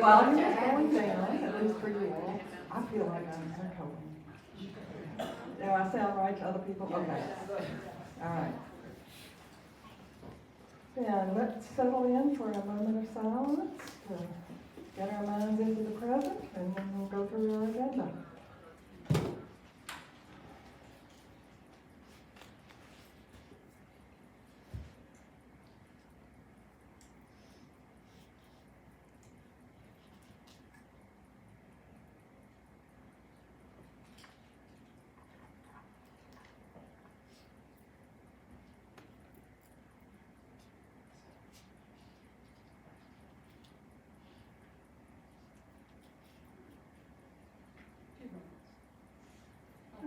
volume is going down, at least for you all. I feel like I'm echoing. Do I sound right to other people? Okay. All right. Then let's settle in for a moment of silence to get our minds into the present, and then we'll go through our agenda.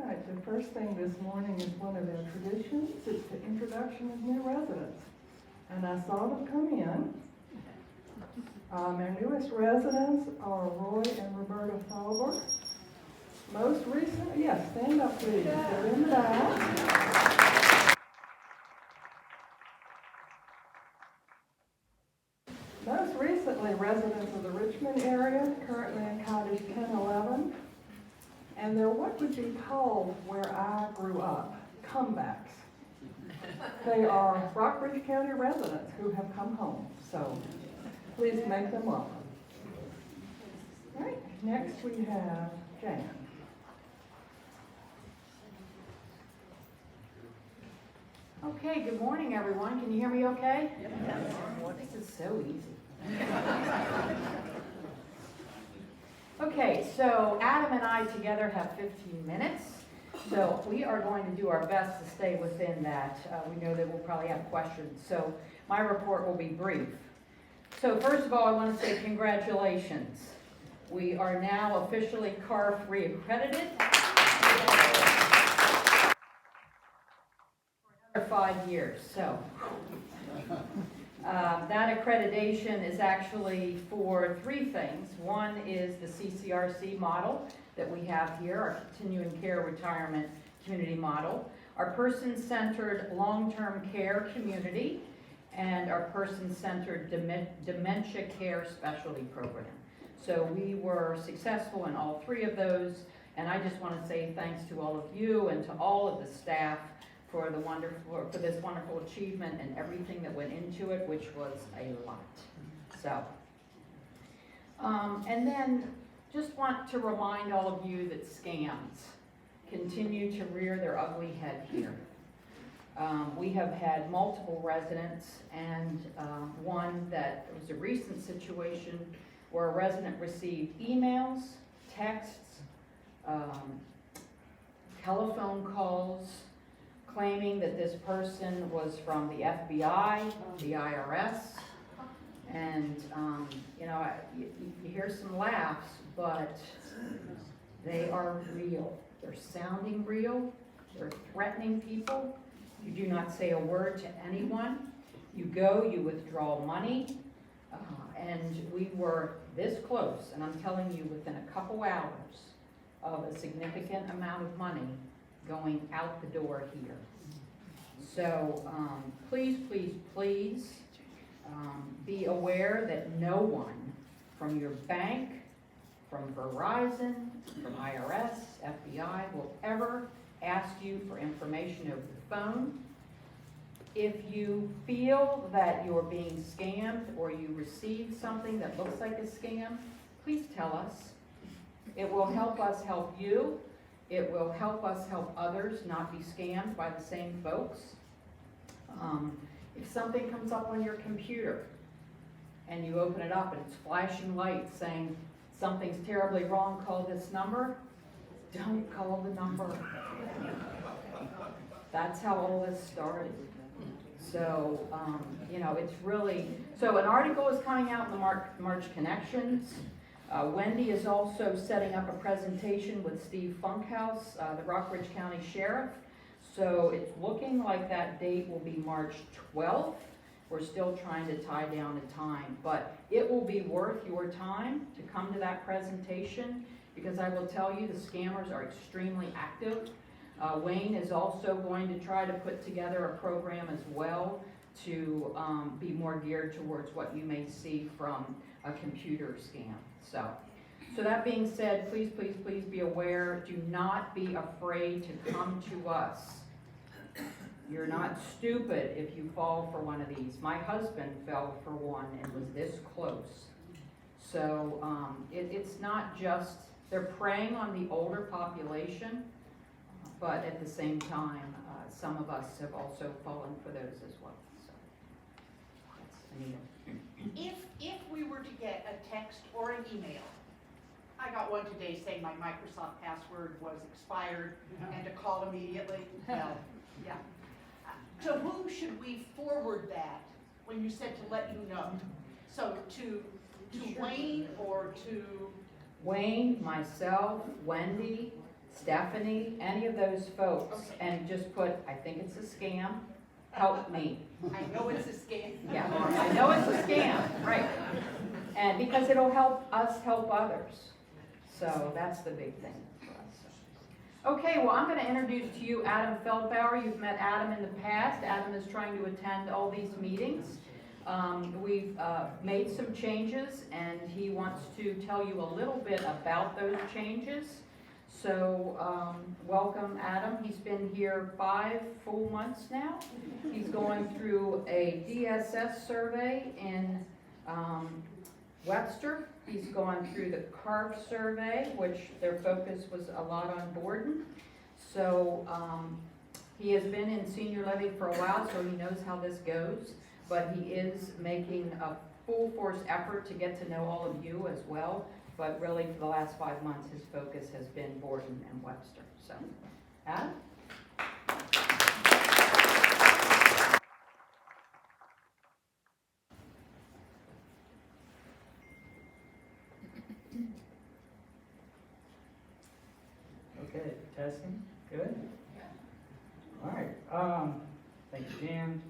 All right, the first thing this morning is one of our traditions. It's the introduction of new residents. And I saw them come in. Our newest residents are Roy and Roberta Thalber. Most recent, yes, stand up please. They're in the back. Most recently residents of the Richmond area, currently in Cottage 1011. And they're what would be called where I grew up, comebacks. They are Rockbridge County residents who have come home, so please make them welcome. All right, next we have Jan. Okay, good morning, everyone. Can you hear me okay? Yes. This is so easy. Okay, so Adam and I together have 15 minutes, so we are going to do our best to stay within that. We know that we'll probably have questions, so my report will be brief. So first of all, I want to say congratulations. We are now officially CARF accredited for another 5 years, so. That accreditation is actually for 3 things. One is the CCRC model that we have here, our continuing care retirement community model, our person-centered long-term care community, and our person-centered dementia care specialty program. So we were successful in all 3 of those, and I just want to say thanks to all of you and to all of the staff for this wonderful achievement and everything that went into it, which was a lot. So, and then just want to remind all of you that scams continue to rear their ugly head here. We have had multiple residents, and one that was a recent situation where a resident received emails, texts, telephone calls, claiming that this person was from the FBI, the IRS, and you hear some laughs, but they are real. They're sounding real. They're threatening people. You do not say a word to anyone. You go, you withdraw money, and we were this close, and I'm telling you, within a couple hours of a significant amount of money going out the door here. So please, please, please be aware that no one from your bank, from Verizon, from IRS, FBI will ever ask you for information over the phone. If you feel that you're being scammed or you received something that looks like a scam, please tell us. It will help us help you. It will help us help others not be scammed by the same folks. If something comes up on your computer and you open it up and it's flashing lights saying something's terribly wrong, call this number, don't call the number. That's how all this started. So, it's really, so an article is coming out in the March Connections. Wendy is also setting up a presentation with Steve Funkhouse, the Rockbridge County Sheriff. So it's looking like that date will be March 12th. We're still trying to tie down a time, but it will be worth your time to come to that presentation, because I will tell you the scammers are extremely active. Wayne is also going to try to put together a program as well to be more geared towards what you may see from a computer scan. So that being said, please, please, please be aware, do not be afraid to come to us. You're not stupid if you fall for one of these. My husband fell for one and was this close. So it's not just, they're preying on the older population, but at the same time, some of us have also fallen for those as well. So that's Anita. If we were to get a text or an email, I got one today saying my Microsoft password was expired and to call immediately. Well, yeah. To whom should we forward that when you said to let you know? So to Wayne or to? Wayne, myself, Wendy, Stephanie, any of those folks, Okay. and just put, I think it's a scam, help me. I know it's a scam. Yeah, I know it's a scam, right. And because it'll help us help others. So that's the big thing for us. Okay, well, I'm going to introduce to you Adam Feldbauer. You've met Adam in the past. Adam is trying to attend all these meetings. We've made some changes, and he wants to tell you a little bit about those changes. So welcome, Adam. He's been here 5 full months now. He's going through a DSS survey in Webster. He's gone through the CARF survey, which their focus was a lot on Borden. So he has been in senior levy for a while, so he knows how this goes. But he is making a full force effort to get to know all of you as well. But really, for the last 5 months, his focus has been Borden and Webster. So, Adam? Okay, testing, good? All right, thank you, Jan.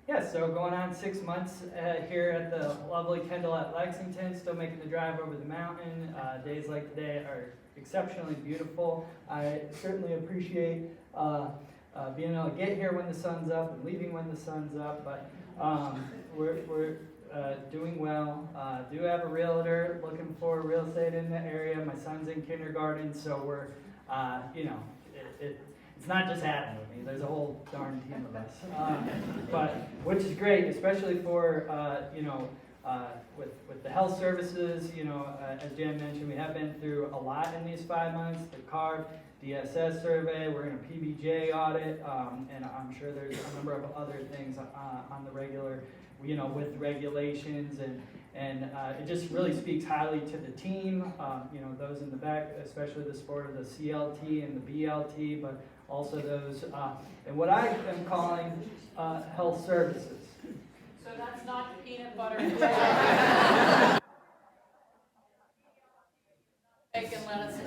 Yeah, so going on 6 months here at the lovely Kendall at Lexington, still making the drive over the mountain. Days like today are exceptionally beautiful. I certainly appreciate being able to get here when the sun's up and leaving when the sun's up, but we're doing well. Do have a realtor looking for real estate in the area. My son's in kindergarten, so we're, it's not just Adam with me. There's a whole darn team of us, but which is great, especially for with the health services. As Jan mentioned, we have been through a lot in these 5 months. The CARF, DSS survey. We're in a PBJ audit, and I'm sure there's a number of other things on the regular. With regulations and it just really speaks highly to the team. Those in the back, especially the support of the CLT and the BLT, but also those, and what I am calling health services. So that's not peanut butter. Bacon, lettuce,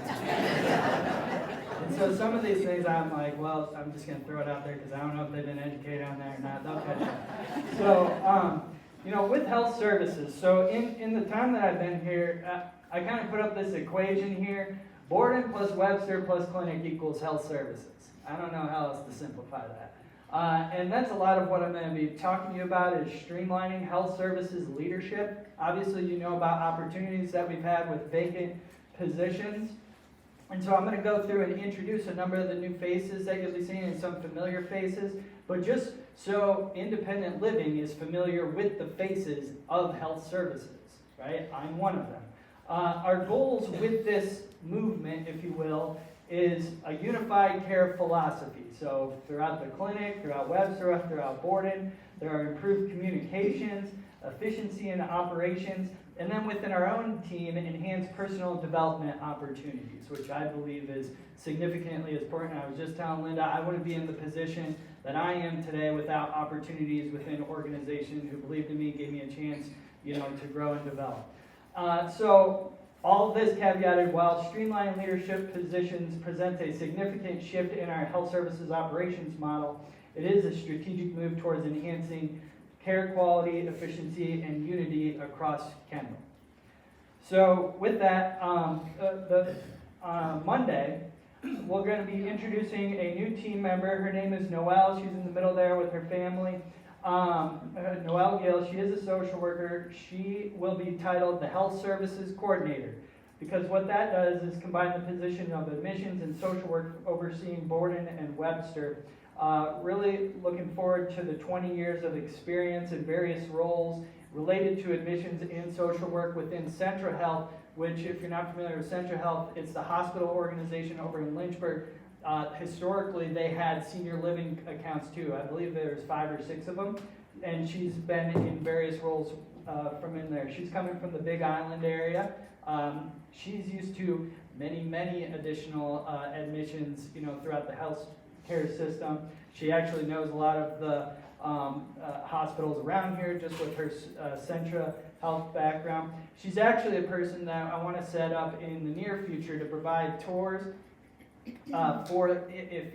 And so some of these things I'm like, well, I'm just going to throw it out there because I don't know if they've been educated on that or not. They'll catch up. So, with health services, so in the time that I've been here, I kind of put up this equation here. Borden plus Webster plus clinic equals health services. I don't know how else to simplify that. And that's a lot of what I'm going to be talking to you about is streamlining health services leadership. Obviously, you know about opportunities that we've had with vacant positions. And so I'm going to go through and introduce a number of the new faces that you'll be seeing and some familiar faces. But just so independent living is familiar with the faces of health services, right? I'm one of them. Our goals with this movement, if you will, is a unified care philosophy. So throughout the clinic, throughout Webster, throughout Borden, there are improved communications, efficiency in operations, and then within our own team, enhanced personal development opportunities, which I believe is significantly important. I was just telling Linda, I wouldn't be in the position that I am today without opportunities within organizations who believed in me, gave me a chance, to grow and develop. So all of this caveated, while streamlined leadership positions present a significant shift in our health services operations model, it is a strategic move towards enhancing care quality, efficiency, and unity across Kendall. So with that, Monday, we're going to be introducing a new team member. Her name is Noelle. She's in the middle there with her family. Noelle Gill, she is a social worker. She will be titled the Health Services Coordinator, because what that does is combine the position of admissions and social work overseeing Borden and Webster. Really looking forward to the 20 years of experience in various roles related to admissions in social work within Centra Health, which, if you're not familiar with Centra Health, it's the hospital organization over in Lynchburg. Historically, they had senior living accounts too. I believe there's 5 or 6 of them, and she's been in various roles from in there. She's coming from the Big Island area. She's used to many additional admissions, throughout the health care system. She actually knows a lot of the hospitals around here just with her Centra Health background. She's actually a person that I want to set up in the near future to provide tours for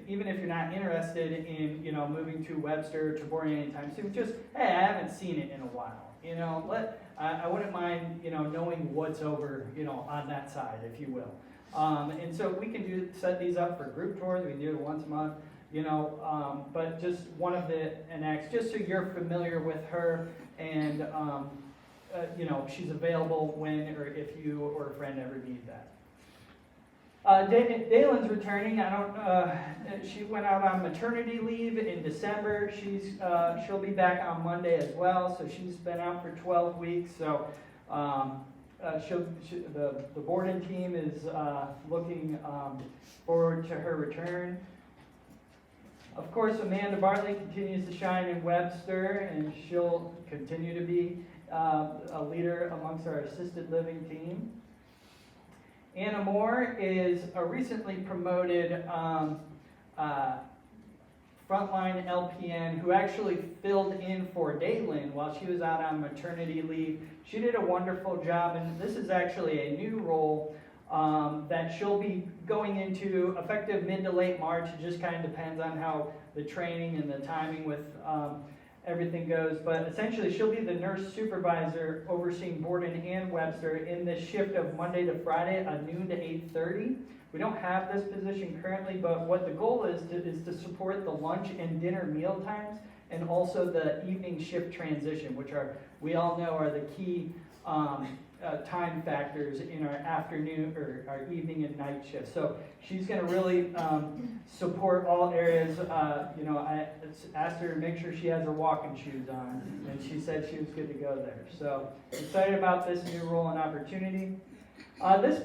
even if you're not interested in moving to Webster or to Borden anytime soon. Just hey, I haven't seen it in a while. I wouldn't mind knowing what's over on that side, if you will. And so we can set these up for group tours. We can do it once a month. But just one of the enacts, just so you're familiar with her, and she's available when or if you or a friend ever need that. Dalen's returning. She went out on maternity leave in December. She'll be back on Monday as well. So she's been out for 12 weeks. So the Borden team is looking forward to her return. Of course, Amanda Bartley continues to shine in Webster, and she'll continue to be a leader amongst our assisted living team. Anna Moore is a recently promoted frontline LPN who actually filled in for Dalen while she was out on maternity leave. She did a wonderful job, and this is actually a new role that she'll be going into effective mid to late March. It just kind of depends on how the training and the timing with everything goes. But essentially, she'll be the nurse supervisor overseeing Borden and Webster in this shift of Monday to Friday, noon to 8:30. We don't have this position currently, but what the goal is to support the lunch and dinner meal times, and also the evening shift transition, which we all know are the key time factors in our afternoon or our evening and night shift. So she's going to really support all areas. I asked her to make sure she has her walking shoes on, and she said she was good to go there. So excited about this new role and opportunity. This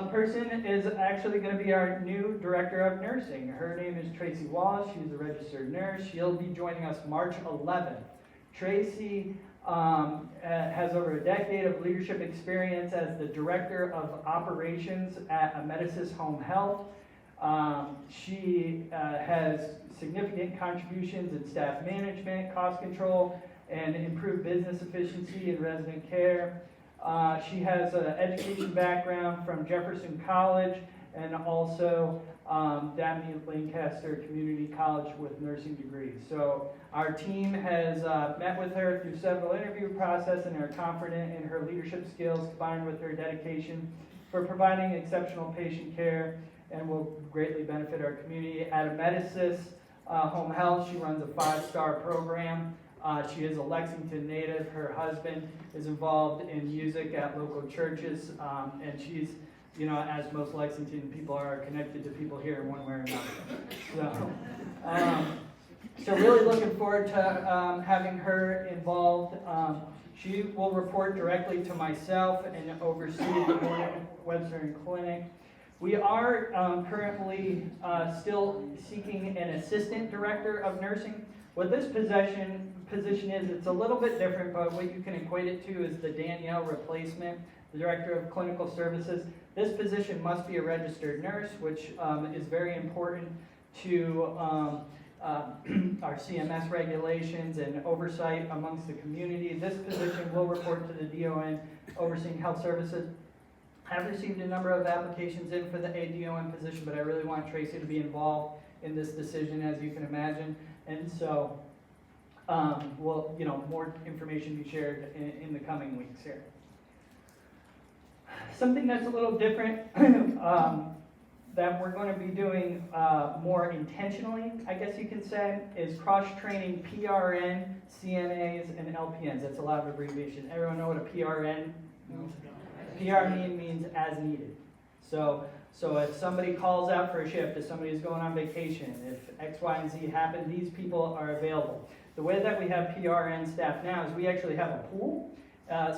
person is actually going to be our new director of nursing. Her name is Tracy Wallace. She's a registered nurse. She'll be joining us March 11th. Tracy has over a decade of leadership experience as the director of operations at Amedisys Home Health. She has significant contributions in staff management, cost control, and improved business efficiency in resident care. She has an education background from Jefferson College and also Dabney Lancaster Community College with nursing degrees. So our team has met with her through several interview processes and are confident in her leadership skills combined with her dedication for providing exceptional patient care and will greatly benefit our community. At Amedisys Home Health, she runs a 5-star program. She is a Lexington native. Her husband is involved in music at local churches, and she's, as most Lexington people are, connected to people here in one way or another. So really looking forward to having her involved. She will report directly to myself and oversee the Borden, Webster, and Clinic. We are currently still seeking an assistant director of nursing. What this position is, it's a little bit different, but what you can equate it to is the Danielle replacement, the director of clinical services. This position must be a registered nurse, which is very important to our CMS regulations and oversight amongst the community. This position will report to the DON overseeing health services. I've received a number of applications in for the ADON position, but I really want Tracy to be involved in this decision, as you can imagine. And so, more information be shared in the coming weeks here. Something that's a little different. that we're going to be doing more intentionally, I guess you can say, is cross-training PRN, CNAs, and LPNs. That's a lot of abbreviation. Everyone know what a PRN means? PRN means as needed. So if somebody calls out for a shift, if somebody's going on vacation, if X, Y, and Z happen, these people are available. The way that we have PRN staff now is we actually have a pool.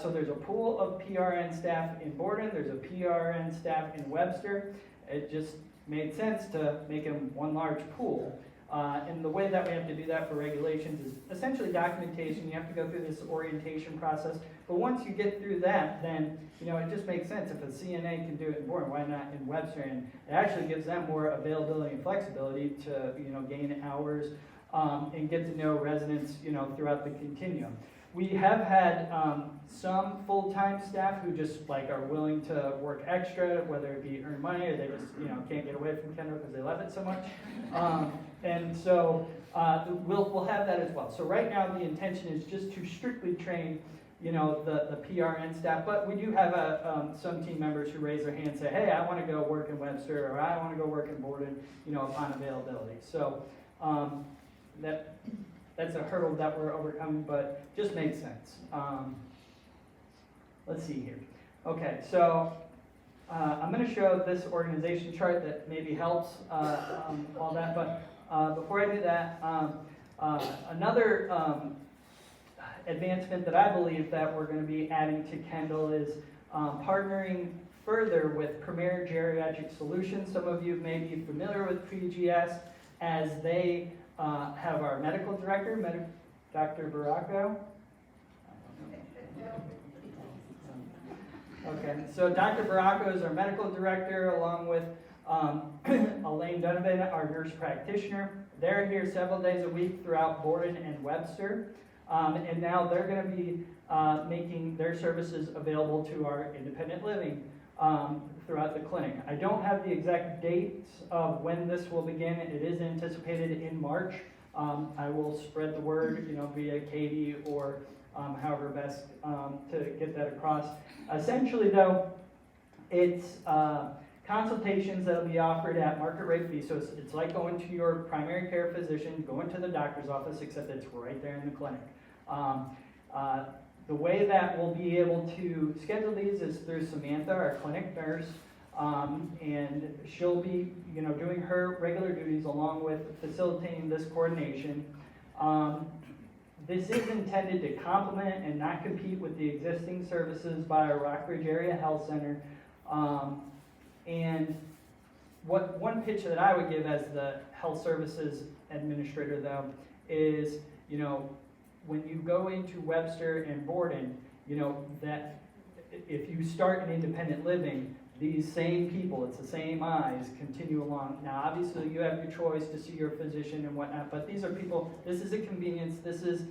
So there's a pool of PRN staff in Borden, there's a PRN staff in Webster. It just made sense to make them one large pool. And the way that we have to do that for regulations is essentially documentation. You have to go through this orientation process. But once you get through that, then it just makes sense. If a CNA can do it in Borden, why not in Webster? And it actually gives them more availability and flexibility to gain hours and get to know residents throughout the continuum. We have had some full-time staff who just are willing to work extra, whether it be earn money or they just can't get away from Kendall because they love it so much. And so we'll have that as well. So right now the intention is just to strictly train the PRN staff, but we do have some team members who raise their hand and say, hey, I want to go work in Webster, or I want to go work in Borden, upon availability. So that's a hurdle that we're overcoming, but just makes sense. Let's see here. Okay, so I'm going to show this organization chart that maybe helps all that, but before I do that, another advancement that I believe that we're going to be adding to Kendall is partnering further with Premier Geriatric Solutions. Some of you may be familiar with PGS, as they have our medical director, Dr. Baracco. Okay, so Dr. Baracco is our medical director, along with Elaine Donovan, our nurse practitioner. They're here several days a week throughout Borden and Webster. And now they're going to be making their services available to our independent living throughout the clinic. I don't have the exact dates of when this will begin. It is anticipated in March. I will spread the word, via Katie or however best to get that across. Essentially, though, it's consultations that will be offered at market rate fee. So it's like going to your primary care physician, going to the doctor's office, except it's right there in the clinic. The way that we'll be able to schedule these is through Samantha, our clinic nurse, and she'll be, doing her regular duties along with facilitating this coordination. This is intended to complement and not compete with the existing services by our Rockbridge Area Health Center. And one pitch that I would give as the health services administrator, though, is, when you go into Webster and Borden, that if you start an independent living, these same people, it's the same eyes, continue along. Now, obviously, you have your choice to see your physician and whatnot, but these are people, this is a convenience, this is,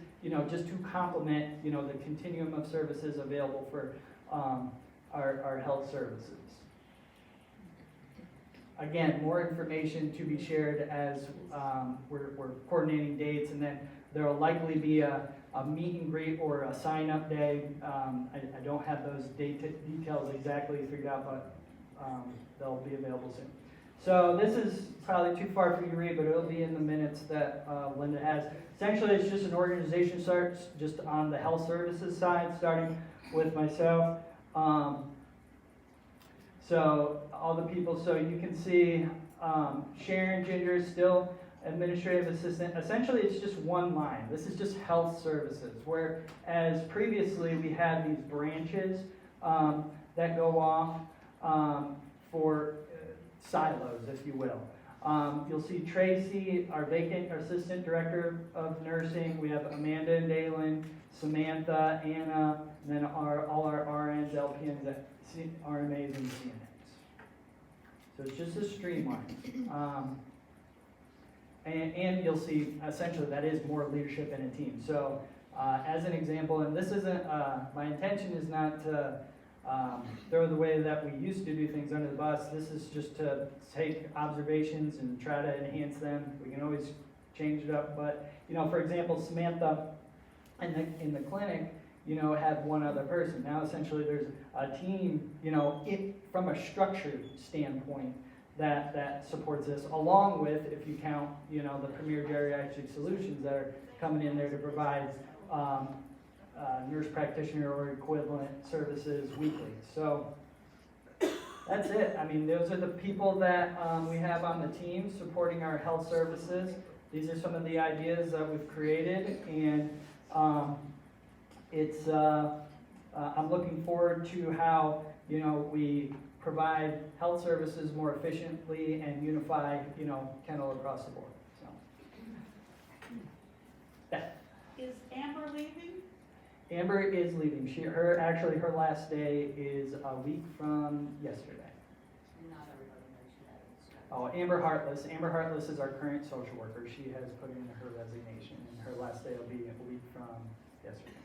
just to complement, the continuum of services available for our health services. Again, more information to be shared as we're coordinating dates, and then there will likely be a meet and greet or a sign-up day. I don't have those details exactly figured out, but they'll be available soon. So this is probably too far for you to read, but it'll be in the minutes that Linda has. Essentially, it's just an organization search, just on the health services side, starting with myself. So all the people, so you can see Sharon Ginger is still administrative assistant. Essentially, it's just one line. This is just health services, whereas previously we had these branches that go off for silos, if you will. You'll see Tracy, our vacant assistant director of nursing. We have Amanda and Dalen, Samantha, Anna, and then all our RNs, LPNs, RMAs, and CNAs. So it's just a streamline. And you'll see, essentially, that is more leadership in a team. So as an example, and this isn't, my intention is not to throw the way that we used to do things under the bus. This is just to take observations and try to enhance them. We can always change it up, but, for example, Samantha in the clinic, had one other person. Now, essentially, there's a team, from a structured standpoint, that supports this, along with, if you count, you know, the Premier Geriatric Solutions that are coming in there to provide nurse practitioner or equivalent services weekly. So that's it. I mean, those are the people that we have on the team supporting our health services. These are some of the ideas that we've created, and I'm looking forward to how, you know, we provide health services more efficiently and unify, you know, Kendall across the board. So, yeah. Is Amber leaving? Amber is leaving. Actually her last day is a week from yesterday. Not everybody knows that. Oh, Amber Hartless. Amber Hartless is our current social worker. She has put in her resignation, and her last day will be a week from yesterday.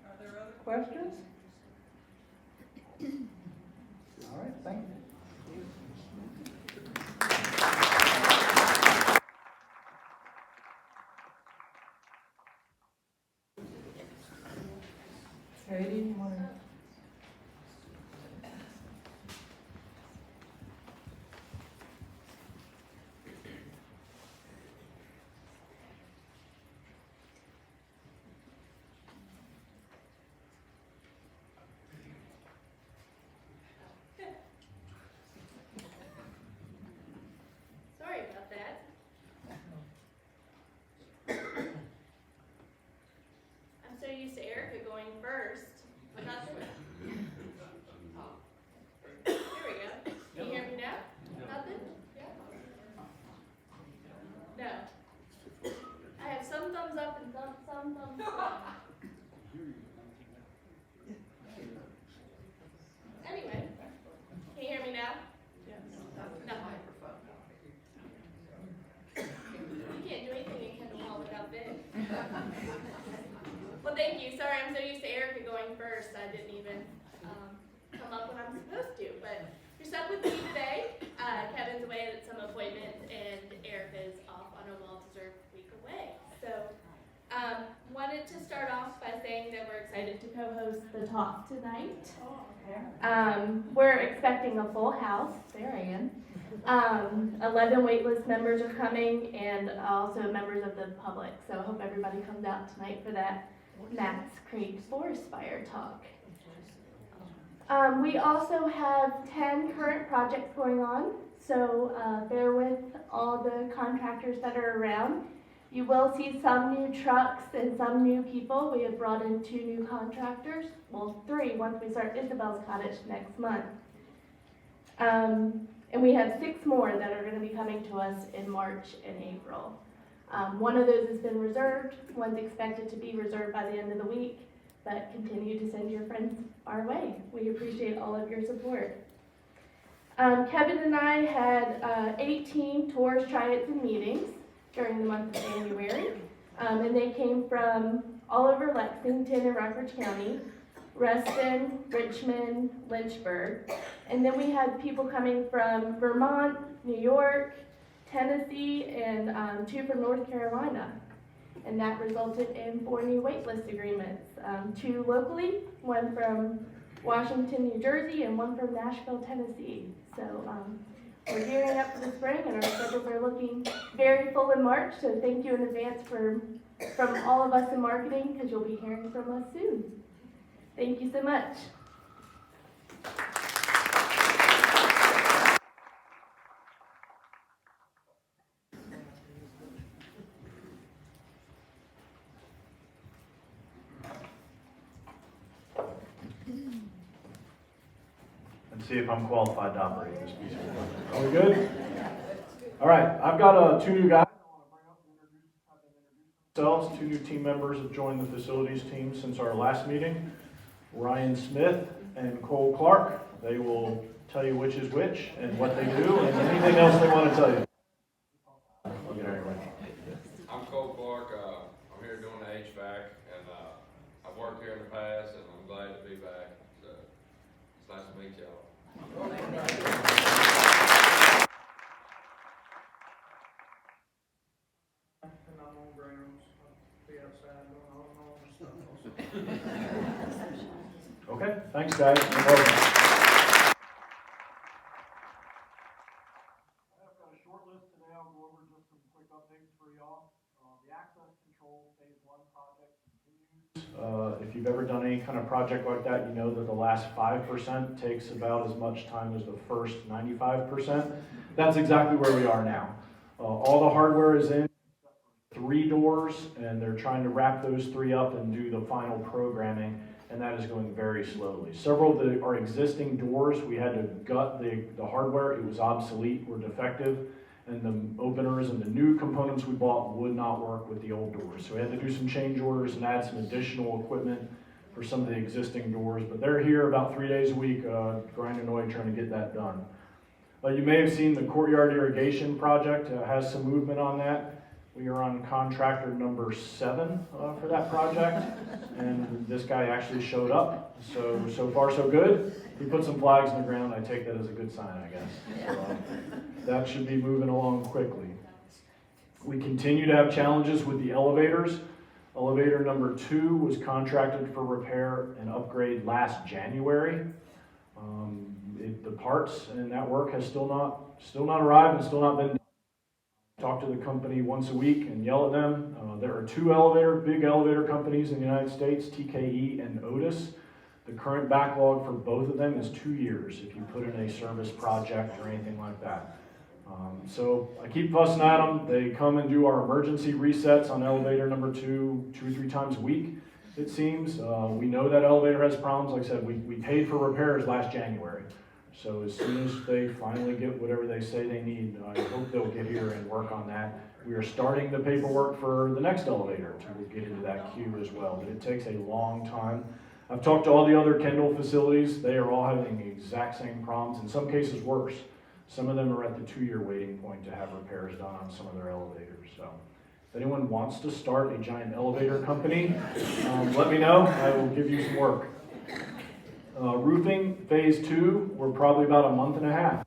Are there other questions? All right, thank you. Katie, you want to? Sorry about that. I'm so used to Erica going first. Nothing. Here we go. Can you hear me now? Nothing? No. I have some thumbs up and some thumbs down. Anyway, can you hear me now? No. You can't do anything in Kendall Hall without Ben. Well, thank you. Sorry, I'm so used to Erica going first. I didn't even come up when I'm supposed to. But you're stuck with me today. Kevin's away at some appointment, and Erica's off on a well-deserved week away. So, wanted to start off by saying that we're excited to co-host the talk tonight. We're expecting a full house. There I am. 11 waitlist members are coming, and also members of the public. So I hope everybody comes out tonight for that Matt's Creek Forest Fire talk. We also have 10 current projects going on, so bear with all the contractors that are around. You will see some new trucks and some new people. We have brought in 2 new contractors, well 3 once we start Isabel's Cottage next month. And we have 6 more that are going to be coming to us in March and April. One of those has been reserved, one's expected to be reserved by the end of the week, but continue to send your friends our way. We appreciate all of your support. Kevin and I had 18 tours, try-its, and meetings during the month of January, and they came from all over Lexington and Rockbridge County, Reston, Richmond, Lynchburg, and then we had people coming from Vermont, New York, Tennessee, and 2 from North Carolina. And that resulted in 4 new waitlist agreements, 2 locally, 1 from Washington, New Jersey, and 1 from Nashville, Tennessee. So we're gearing up for the spring, and our schedules are looking very full in March, so thank you in advance from all of us in marketing, because you'll be hearing from us soon. Thank you so much. And see if I'm qualified to operate this piece of equipment. Are we good? All right, I've got 2 new guys I want to bring up and introduce themselves. 2 new team members have joined the facilities team since our last meeting. Ryan Smith and Cole Clark. They will tell you which is which and what they do and anything else they want to tell you. I'll get out of your way. I'm Cole Clark. I'm here doing the HVAC, and I've worked here in the past, and I'm glad to be back. So it's nice to meet y'all. And I'm on grounds, I'll be outside doing all normal stuff. Okay, thanks, guys. You're welcome. I've got a short list today. I'll go over just some quick updates for y'all. The access control phase 1 project continues. If you've ever done any kind of project like that, you know that the last 5% takes about as much time as the first 95%. That's exactly where we are now. All the hardware is in, 3 doors, and they're trying to wrap those 3 up and do the final programming, and that is going very slowly. Several of our existing doors, we had to gut the hardware. It was obsolete or defective, and the openers and the new components we bought would not work with the old doors. So we had to do some change orders and add some additional equipment for some of the existing doors, but they're here about 3 days a week, grinding away trying to get that done. You may have seen the courtyard irrigation project has some movement on that. We are on contractor number 7 for that project, and this guy actually showed up. So far so good. He put some flags in the ground. I take that as a good sign, I guess. So, that should be moving along quickly. We continue to have challenges with the elevators. Elevator number 2 was contracted for repair and upgrade last January. The parts and that work has still not arrived and still not been done. Talk to the company once a week and yell at them. There are 2 big elevator companies in the United States, TKE and Otis. The current backlog for both of them is 2 years if you put in a service project or anything like that. So I keep fussing at them. They come and do our emergency resets on elevator number 2, 2 or 3 times a week, it seems. We know that elevator has problems. Like I said, we paid for repairs last January. So as soon as they finally get whatever they say they need, I hope they'll get here and work on that. We are starting the paperwork for the next elevator to get into that queue as well, but it takes a long time. I've talked to all the other Kendall facilities. They are all having the exact same problems, in some cases worse. Some of them are at the 2-year waiting point to have repairs done on some of their elevators. So if anyone wants to start a giant elevator company, let me know. I will give you some work. Roofing phase 2, we're probably about a month and a half.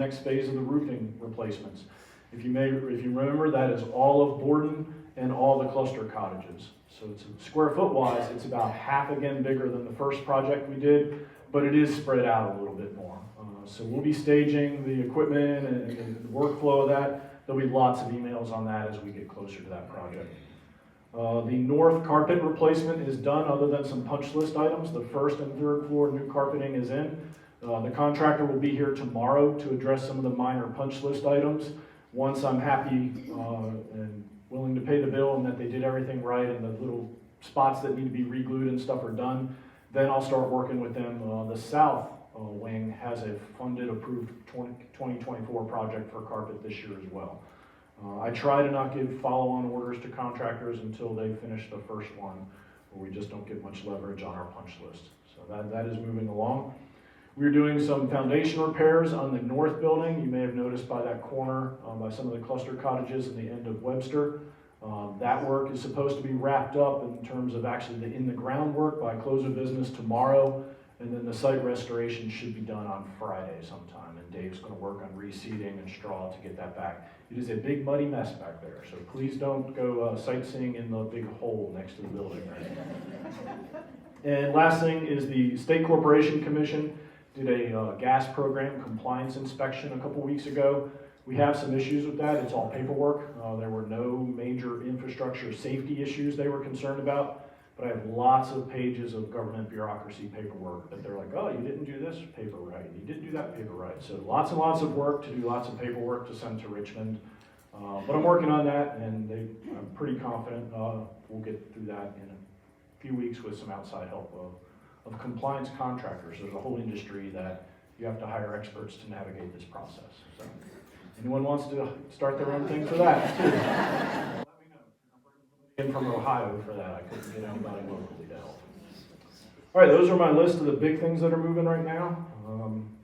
Next phase of the roofing replacements. If you remember, that is all of Borden and all the cluster cottages. So it's square foot wise, it's about half again bigger than the first project we did, but it is spread out a little bit more. So we'll be staging the equipment and the workflow of that. There'll be lots of emails on that as we get closer to that project. The north carpet replacement is done other than some punch list items. The 1st and 3rd floor new carpeting is in. The contractor will be here tomorrow to address some of the minor punch list items. Once I'm happy and willing to pay the bill and that they did everything right and the little spots that need to be re-glued and stuff are done, then I'll start working with them. The south wing has a funded, approved 2024 project for carpet this year as well. I try to not give follow-on orders to contractors until they finish the first one, where we just don't get much leverage on our punch list. So that is moving along. We're doing some foundation repairs on the north building. You may have noticed by that corner, by some of the cluster cottages and the end of Webster. That work is supposed to be wrapped up in terms of actually the in-the-ground work by close of business tomorrow, and then the site restoration should be done on Friday sometime, and Dave's going to work on reseeding and straw to get that back. It is a big muddy mess back there, so please don't go sightseeing in the big hole next to the building. And last thing is the State Corporation Commission did a gas program compliance inspection a couple weeks ago. We have some issues with that. It's all paperwork. There were no major infrastructure safety issues they were concerned about, but I have lots of pages of government bureaucracy paperwork that they're like, oh, you didn't do this paper right, you didn't do that paper right. So lots and lots of work to do, lots of paperwork to send to Richmond. But I'm working on that, and I'm pretty confident we'll get through that in a few weeks with some outside help of compliance contractors. There's a whole industry that you have to hire experts to navigate this process. So anyone wants to start their own thing for that, too, let me know. I'm bringing somebody in from Ohio for that. I couldn't get anybody locally to help. All right, those are my list of the big things that are moving right now.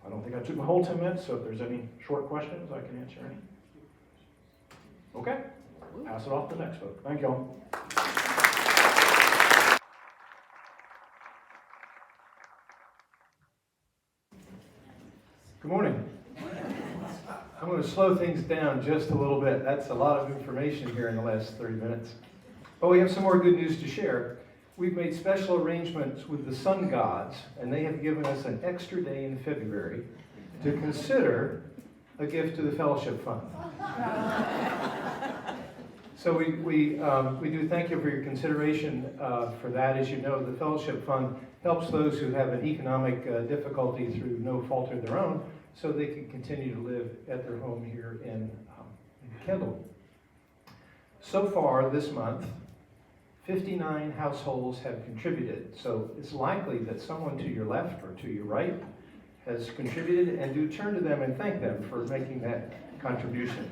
I don't think I took my whole 10 minutes, so if there's any short questions, I can answer any. Okay, pass it off to the next vote. Thank y'all. Good morning. I'm going to slow things down just a little bit. That's a lot of information here in the last 30 minutes. But we have some more good news to share. we've made special arrangements with the sun gods, and they have given us an extra day in February to consider a gift to the Fellowship Fund. So we do thank you for your consideration for that. As you know, the Fellowship Fund helps those who have an economic difficulty through no fault of their own, so they can continue to live at their home here in Kendall. So far this month, 59 households have contributed. So it's likely that someone to your left or to your right has contributed, and do turn to them and thank them for making that contribution.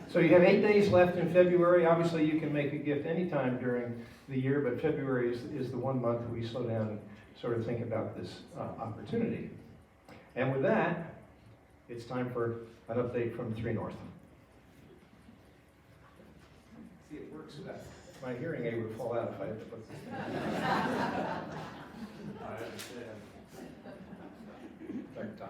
So you have 8 days left in February. Obviously, you can make a gift anytime during the year, but February is the one month that we slow down and sort of think about this opportunity. And with that, it's time for an update from 3 North. See, it works best. My hearing aid would fall out if I had to put this down. I understand. Thank you, Tom.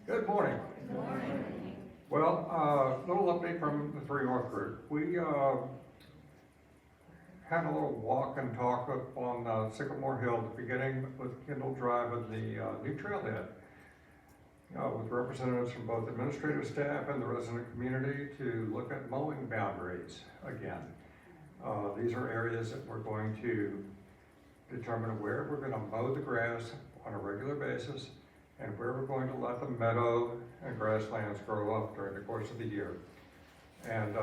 Good morning. Good morning. Well, little update from the 3 North group. We had a little walk and talk up on Sycamore Hill, beginning with Kendall Drive and the new trailhead, with representatives from both administrative staff and the resident community to look at mowing boundaries again. These are areas that we're going to determine where we're going to mow the grass on a regular basis and where we're going to let the meadow and grasslands grow up during the course of the year. And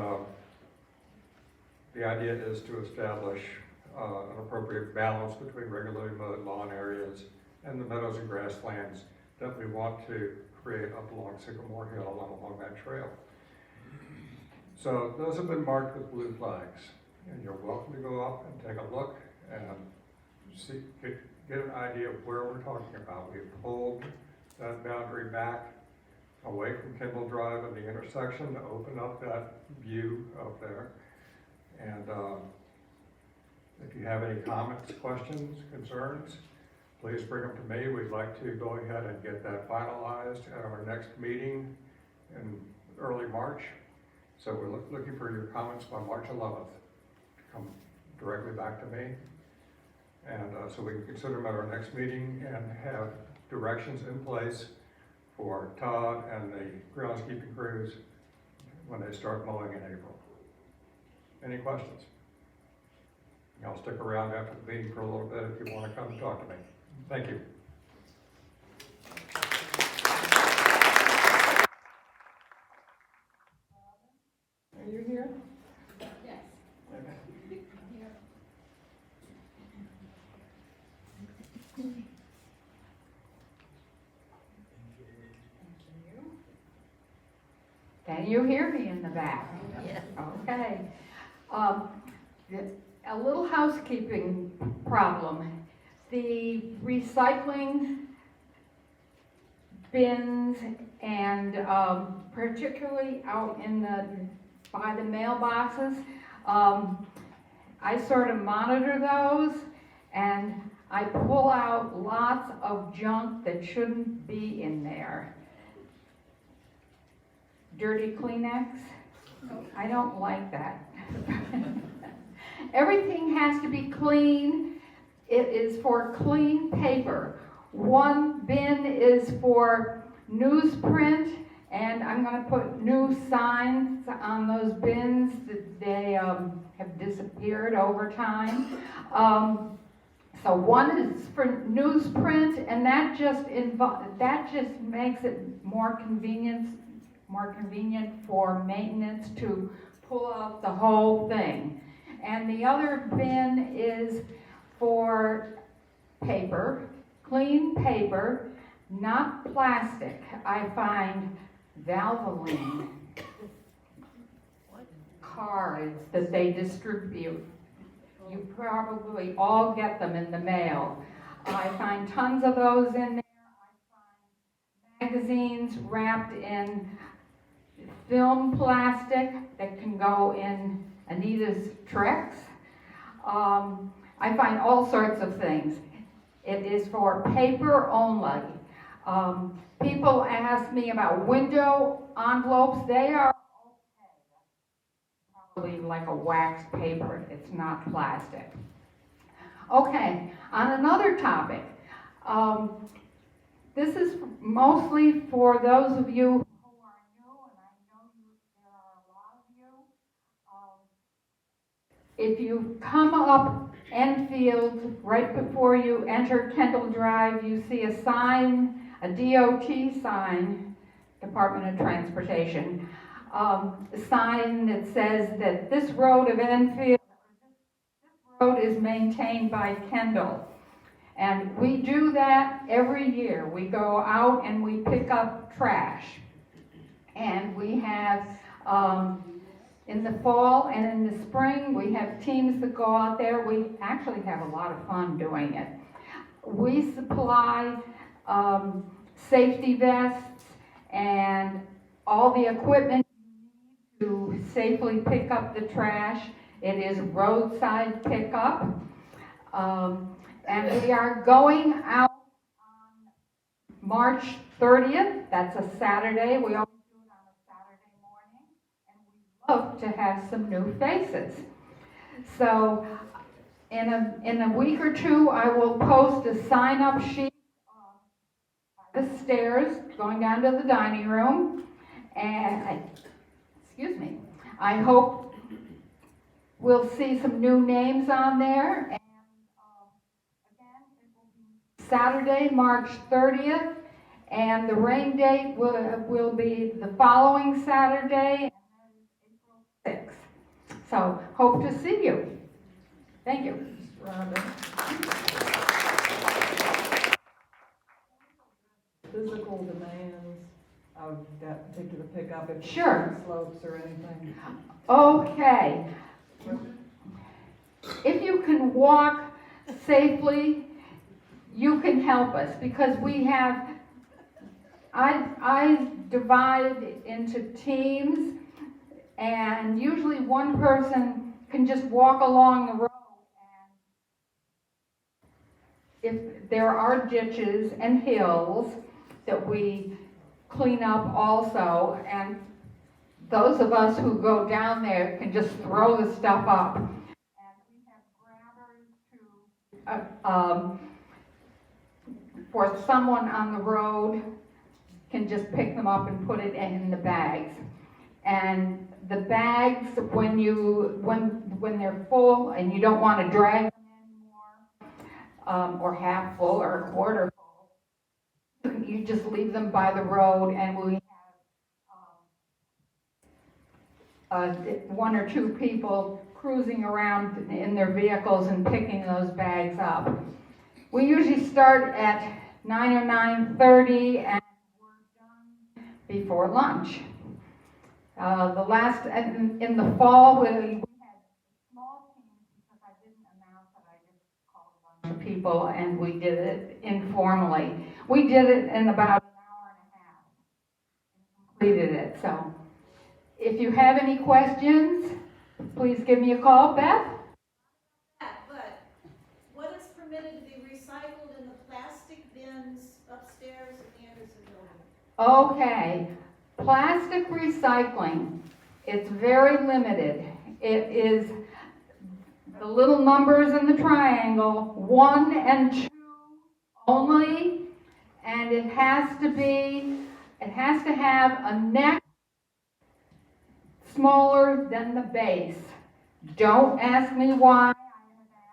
the idea is to establish an appropriate balance between regularly mowed lawn areas and the meadows and grasslands that we want to create up along Sycamore Hill and along that trail. So those have been marked with blue flags, and you're welcome to go up and take a look and see, get an idea of where we're talking about. We've pulled that boundary back away from Kendall Drive and the intersection to open up that view up there. And if you have any comments, questions, concerns, please bring them to me. We'd like to go ahead and get that finalized at our next meeting in early March. So we're looking for your comments by March 11th. Come directly back to me. And so we can consider them at our next meeting and have directions in place for Todd and the groundskeeping crews when they start mowing in April. Any questions? I'll stick around after the meeting for a little bit if you want to come and talk to me. Thank you. Are you here? Yes. Can you hear me in the back? Yes. Okay. A little housekeeping problem. The recycling bins and particularly out in by the mailboxes, I sort of monitor those, and I pull out lots of junk that shouldn't be in there. Dirty Kleenex, I don't like that. Everything has to be clean. It is for clean paper. One bin is for newsprint, and I'm going to put new signs on those bins that they have disappeared over time. So one is for newsprint, and that just makes it more convenient for maintenance to pull out the whole thing. And the other bin is for paper, clean paper, not plastic. I find Valvoline cards that they distribute. You probably all get them in the mail. I find tons of those in there. I find magazines wrapped in film plastic that can go in Anita's Trex. I find all sorts of things. It is for paper only. People ask me about window envelopes. They are okay. Probably like a wax paper. It's not plastic. Okay, on another topic. This is mostly for those of you who are new, and I know there are a lot of you. If you come up Enfield, right before you enter Kendall Drive, you see a sign, a DOT sign, Department of Transportation, a sign that says that this road of Enfield, this road is maintained by Kendall. And we do that every year. We go out and we pick up trash. And we have, in the fall and in the spring, we have teams that go out there. We actually have a lot of fun doing it. We supply safety vests and all the equipment you need to safely pick up the trash. It is roadside pickup. And we are going out on March 30th. That's a Saturday. We always do it on a Saturday morning. And we love to have some new faces. So in a week or two, I will post a sign-up sheet by the stairs going down to the dining room. And, excuse me, I hope we'll see some new names on there. Saturday, March 30th, and the rain date will be the following Saturday, and then April 6th. So, hope to see you. Thank you. Rhonda. Physical demands of that particular pickup, if it's Sure. slopes or anything. Okay. If you can walk safely, you can help us, because we have, I divide into teams, and usually one person can just walk along the road, and if there are ditches and hills that we clean up also, and those of us who go down there can just throw the stuff up. And we have grabbers to for someone on the road can just pick them up and put it in the bags. And the bags, when they're full and you don't want to drag them anymore, or half full or a quarter full, you just leave them by the road, and we have one or two people cruising around in their vehicles and picking those bags up. We usually start at 9 or 9:30, and we're done before lunch. In the fall, we had small teams, because I didn't announce it. I just called a bunch of people, and we did it informally. We did it in about an hour and a half and completed it. So if you have any questions, please give me a call. Beth? But what is permitted to be recycled in the plastic bins upstairs at the Anderson building? Okay, plastic recycling, it's very limited. It is the little numbers in the triangle, 1 and 2 only, and it has to have a neck smaller than the base. Don't ask me why. I have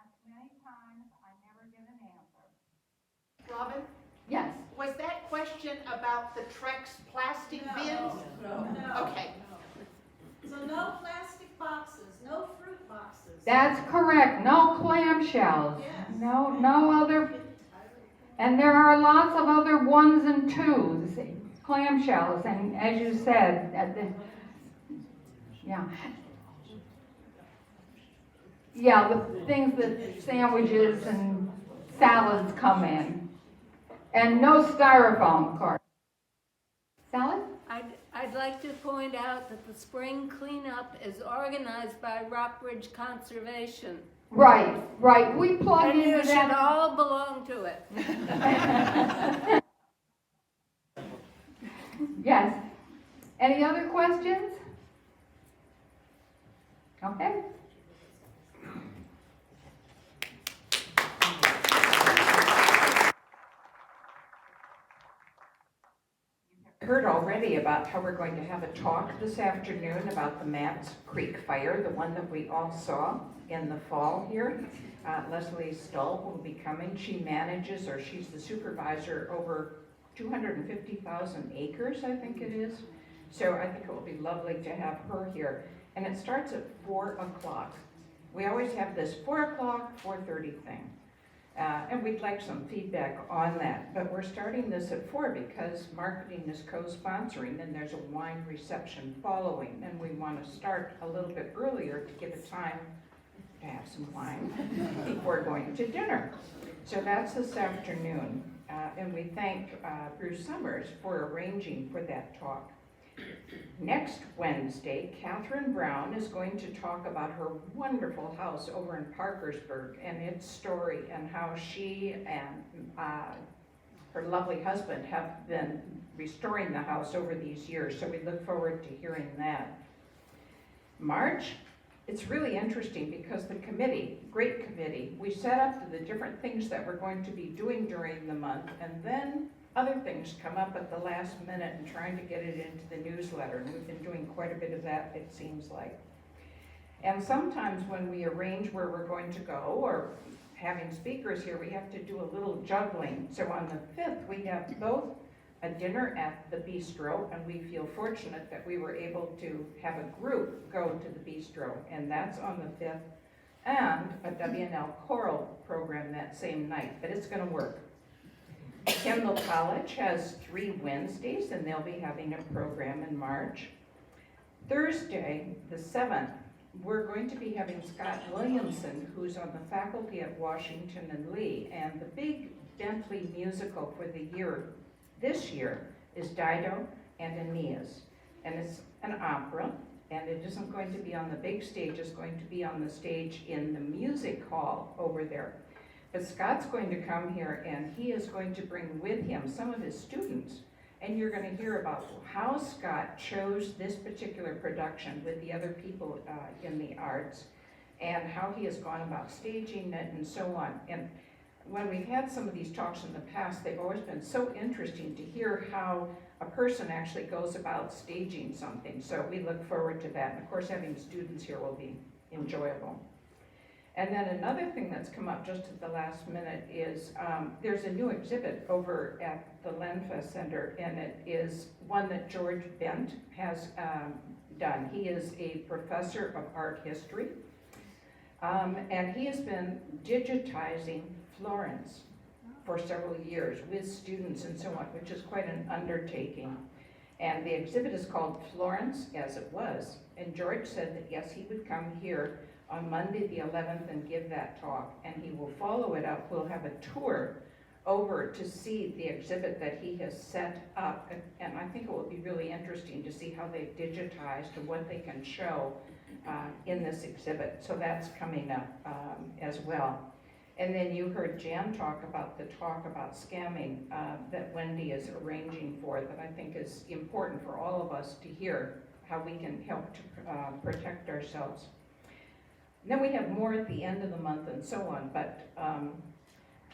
asked many times. I never get an answer. Robin, Yes. was that question about the Trex plastic bins? No. Okay. So no plastic boxes, no fruit boxes. That's correct. No clamshells. Yes. No other. And there are lots of other 1s and 2s, clamshells, and as you said, the things that sandwiches and salads come in. And no styrofoam, of course. Salad? I'd like to point out that the spring cleanup is organized by Rockbridge Conservation. Right. We plug And you into should that. all belong to it. Yes. Any other questions? Okay. heard already about how we're going to have a talk this afternoon about the Mats Creek fire, the one that we all saw in the fall here. Leslie Stull will be coming. She manages, or she's the supervisor over 250,000 acres, I think it is. So I think it will be lovely to have her here. And it starts at 4 o'clock. We always have this 4 o'clock, 4:30 thing. And we'd like some feedback on that. But we're starting this at 4 because marketing is co-sponsoring and there's a wine reception following. And we want to start a little bit earlier to give it time to have some wine before going to dinner. So that's this afternoon. And we thank Bruce Summers for arranging for that talk. Next Wednesday, Catherine Brown is going to talk about her wonderful house over in Parkersburg and its story and how she and her lovely husband have been restoring the house over these years. So we look forward to hearing that. March, it's really interesting because the committee, great committee, we set up the different things that we're going to be doing during the month, and then other things come up at the last minute and trying to get it into the newsletter, and we've been doing quite a bit of that, it seems like. And sometimes when we arrange where we're going to go, or having speakers here, we have to do a little juggling. So on the 5th, we have both a dinner at the bistro, and we feel fortunate that we were able to have a group go to the bistro, and that's on the 5th, and a WNL choral program that same night, but it's gonna work. Kendall College has 3 Wednesdays, and they'll be having a program in March. Thursday, the 7th, we're going to be having Scott Williamson, who's on the faculty at Washington and Lee, and the big Bentley musical for the year, this year, is Dido and Aeneas. And it's an opera, and it isn't going to be on the big stage, it's going to be on the stage in the music hall over there. But Scott's going to come here, and he is going to bring with him some of his students. And you're going to hear about how Scott chose this particular production with the other people in the arts, and how he has gone about staging it and so on. And when we've had some of these talks in the past, they've always been so interesting to hear how a person actually goes about staging something. So we look forward to that. And of course, having students here will be enjoyable. And then another thing that's come up just at the last minute is there's a new exhibit over at the Lenfest Center, and it is one that George Bent has done. He is a professor of art history, and he has been digitizing Florence for several years with students and so on, which is quite an undertaking. And the exhibit is called Florence as It Was, and George said that yes, he would come here on Monday the 11th and give that talk, and he will follow it up. We'll have a tour over to see the exhibit that he has set up, and I think it will be really interesting to see how they've digitized and what they can show in this exhibit. So that's coming up as well. And then you heard Jan talk about the talk about scamming that Wendy is arranging for, that I think is important for all of us to hear how we can help to protect ourselves. And then we have more at the end of the month and so on, but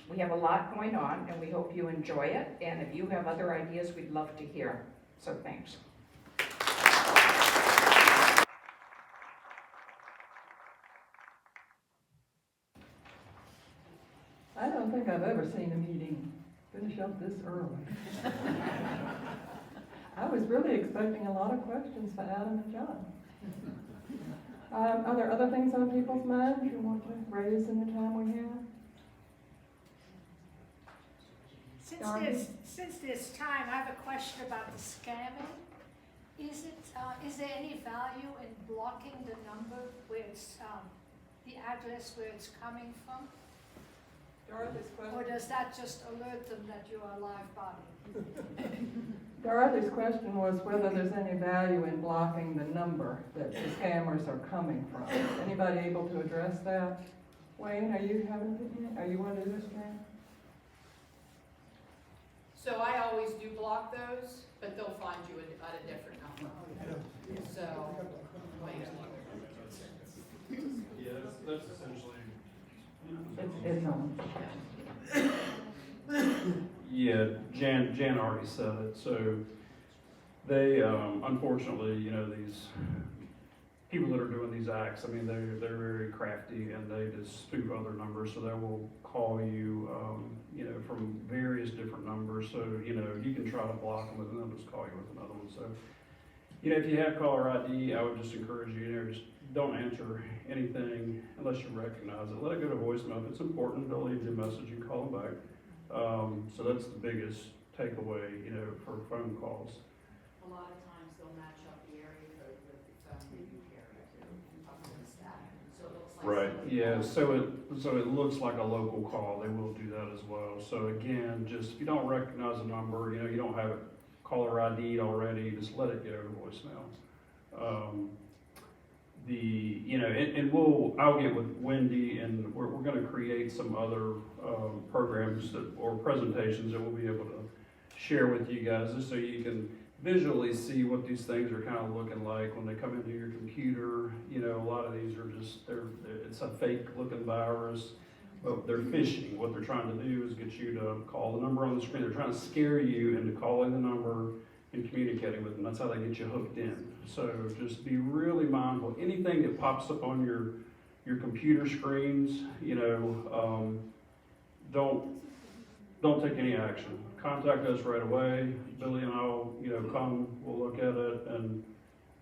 we have a lot going on, and we hope you enjoy it. And if you have other ideas, we'd love to hear. So thanks. I don't think I've ever seen a meeting finish up this early. I was really expecting a lot of questions for Adam and John. Are there other things on people's minds you want to raise in the time we have? Since there's time, I have a question about the scamming. Is there any value in blocking the number where it's, the address where it's coming from? Dorothy's question. Or does that just alert them that you're a live body? Dorothy's question was whether there's any value in blocking the number that the scammers are coming from. Anybody able to address that? Wayne, are you having an opinion? Are you want to do this, Jan? So I always do block those, but they'll find you at a different number. So, Yeah, that's essentially. It's on. Yeah, Jan already said it. So They, unfortunately, you know, these people that are doing these acts, I mean, they're very crafty and they just spoof other numbers, so they will call you, you know, from various different numbers. So, you know, you can try to block them and then they'll just call you with another one. So, you know, if you have caller ID, I would just encourage you, you know, just don't answer anything unless you recognize it. Let it go to voicemail. If it's important, they'll leave you a message, you call them back. So that's the biggest takeaway, you know, for phone calls. A lot of times they'll match up the area code with the phone that you carry too, up to the stack, so it looks like. Right, somebody- yeah, so it looks like a local call, they will do that as well. So again, just, if you don't recognize a number, you know, you don't have it caller ID'd already, just let it go to voicemail. You know, and I'll get with Wendy and we're gonna create some other, programs or presentations that we'll be able to share with you guys, just so you can visually see what these things are kind of looking like when they come into your computer. You know, a lot of these are just, it's a fake looking virus, but they're phishing. What they're trying to do is get you to call the number on the screen. They're trying to scare you into calling the number and communicating with them. That's how they get you hooked in. So just be really mindful. Anything that pops up on your computer screens, you know, don't take any action. Contact us right away. Billy and I'll, you know, come, we'll look at it and,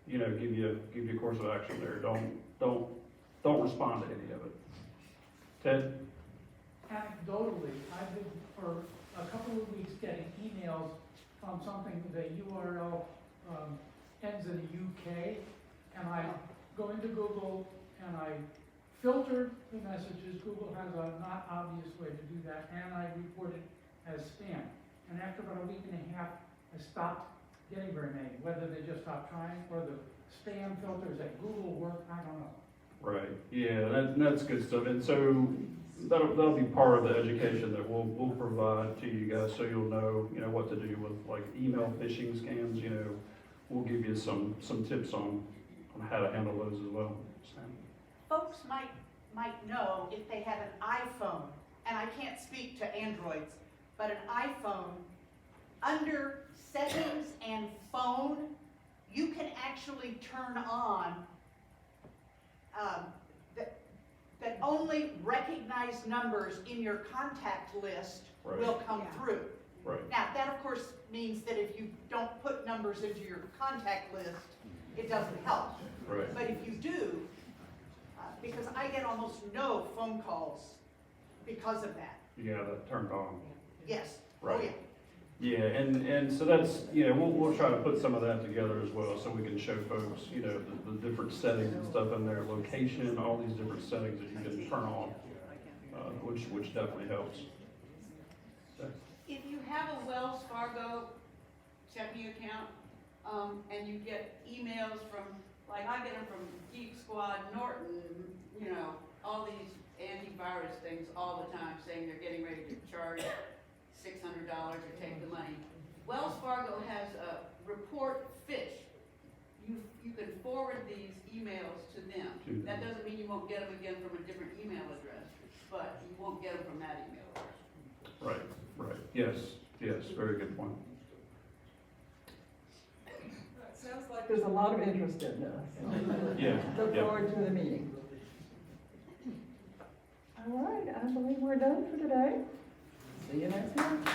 you know, give you a course of action there. Don't respond to any of it. Ted? Anecdotally, I've been for a couple of weeks getting emails from something, the URL ends in UK, and I go into Google and I filter the messages. Google has a not obvious way to do that, and I report it as spam. And after about a week and a half, I stopped getting very many, whether they just stopped trying or the spam filters at Google work, I don't know. Right, yeah, that's good stuff. And so that'll be part of the education that we'll provide to you guys, so you'll know, you know, what to do with like email phishing scams. You know, we'll give you some tips on how to handle those as well. So. Folks might know if they have an iPhone, and I can't speak to Androids, but an iPhone, under settings and phone, you can actually turn on that only recognized numbers in your contact list will come through. Right. Now, that of course means that if you don't put numbers into your contact list, it doesn't help. Right. But if you do, because I get almost no phone calls because of that. You got that turned on. Yes. Right. Oh, yeah. Yeah, and so that's, you know, we'll try to put some of that together as well, so we can show folks, you know, the different settings and stuff in there, location, all these different settings that you can turn on, which definitely helps. So. If you have a Wells Fargo checking account, and you get emails from, like I get them from Geek Squad, Norton, you know, all these antivirus things all the time saying they're getting ready to charge $600 or take the money. Wells Fargo has a report fish. You can forward these emails to them. That doesn't mean you won't get them again from a different email address, but you won't get them from that email address. Right, yes, very good point. Sounds like there's a lot of interest in this. Yeah. Look forward to the meeting. All right, I believe we're done for today. See you next month.